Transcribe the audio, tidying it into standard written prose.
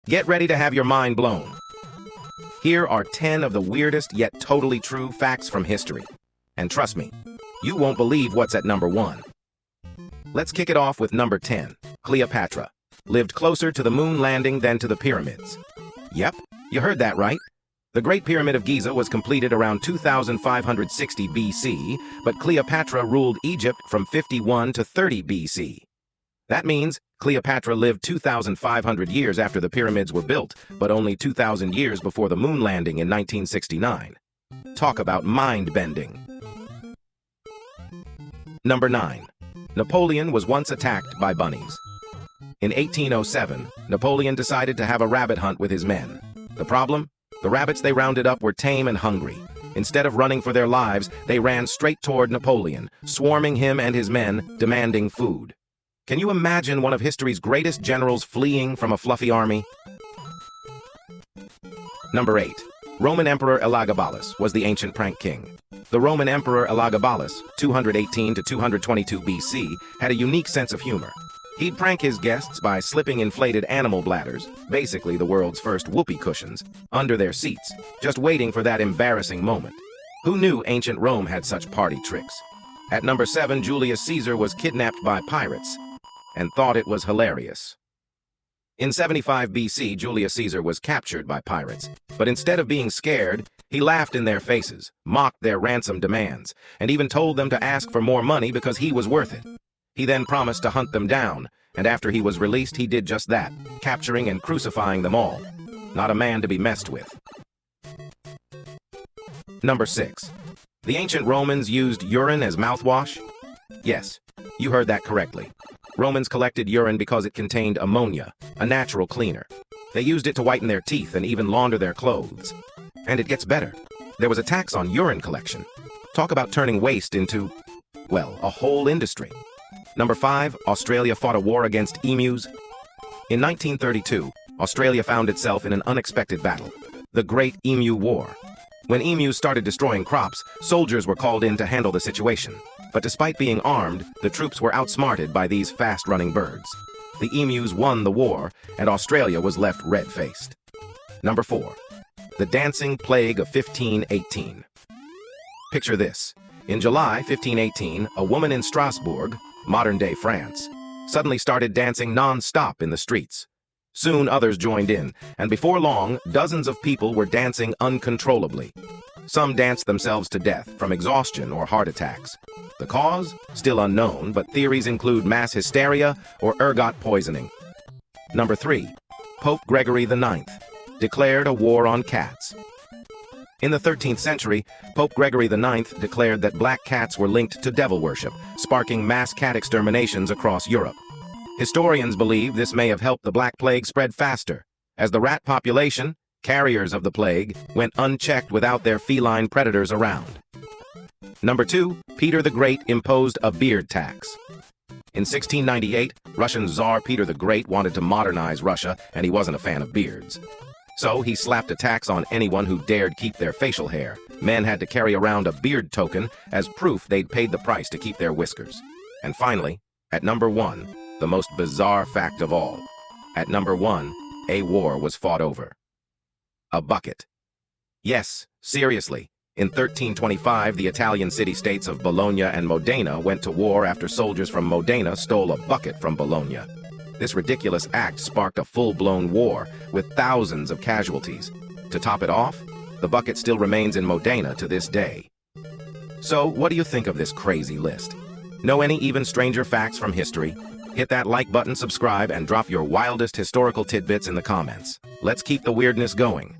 Get ready to have your mind blown. Here are 10 of the weirdest yet totally true facts from history. And trust me, you won't believe what's at number 1. Let's kick it off with number 10. Cleopatra lived closer to the moon landing than to the pyramids. Yep, you heard that right. The Great Pyramid of Giza was completed around 2560 BC, but Cleopatra ruled Egypt from 51 to 30 BC. That means Cleopatra lived 2,500 years after the pyramids were built, but only 2,000 years before the moon landing in 1969. Talk about mind-bending. Number 9. Napoleon was once attacked by bunnies. In 1807, Napoleon decided to have a rabbit hunt with his men. The problem? The rabbits they rounded up were tame and hungry. Instead of running for their lives, they ran straight toward Napoleon, swarming him and his men, demanding food. Can you imagine one of history's greatest generals fleeing from a fluffy army? Number 8. Roman Emperor Elagabalus was the ancient prank king. The Roman Emperor Elagabalus, 218 to 222 BC, had a unique sense of humor. He'd prank his guests by slipping inflated animal bladders, basically the world's first whoopee cushions, under their seats, just waiting for that embarrassing moment. Who knew ancient Rome had such party tricks? At number 7, Julius Caesar was kidnapped by pirates and thought it was hilarious. In 75 BC, Julius Caesar was captured by pirates, but instead of being scared, he laughed in their faces, mocked their ransom demands, and even told them to ask for more money because he was worth it. He then promised to hunt them down, and after he was released, he did just that, capturing and crucifying them all. Not a man to be messed with. Number 6. The ancient Romans used urine as mouthwash? Yes, you heard that correctly. Romans collected urine because it contained ammonia, a natural cleaner. They used it to whiten their teeth and even launder their clothes. And it gets better. There was a tax on urine collection. Talk about turning waste into, well, a whole industry. Number 5, Australia fought a war against emus. In 1932, Australia found itself in an unexpected battle, the Great Emu War. When emus started destroying crops, soldiers were called in to handle the situation. But despite being armed, the troops were outsmarted by these fast-running birds. The emus won the war, and Australia was left red-faced. Number 4, the dancing plague of 1518. Picture this. In July 1518, a woman in Strasbourg, modern-day France, suddenly started dancing non-stop in the streets. Soon others joined in, and before long, dozens of people were dancing uncontrollably. Some danced themselves to death from exhaustion or heart attacks. The cause? Still unknown, but theories include mass hysteria or ergot poisoning. Number 3. Pope Gregory IX declared a war on cats. In the 13th century, Pope Gregory IX declared that black cats were linked to devil worship, sparking mass cat exterminations across Europe. Historians believe this may have helped the Black Plague spread faster, as the rat population, carriers of the plague, went unchecked without their feline predators around. Number 2, Peter the Great imposed a beard tax. In 1698, Russian Tsar Peter the Great wanted to modernize Russia, and he wasn't a fan of beards. So he slapped a tax on anyone who dared keep their facial hair. Men had to carry around a beard token as proof they'd paid the price to keep their whiskers. And finally, at number 1, the most bizarre fact of all. At number 1, a war was fought over. A bucket. Yes, seriously. In 1325, the Italian city-states of Bologna and Modena went to war after soldiers from Modena stole a bucket from Bologna. This ridiculous act sparked a full-blown war, with thousands of casualties. To top it off, the bucket still remains in Modena to this day. So, what do you think of this crazy list? Know any even stranger facts from history? Hit that like button, subscribe, and drop your wildest historical tidbits in the comments. Let's keep the weirdness going.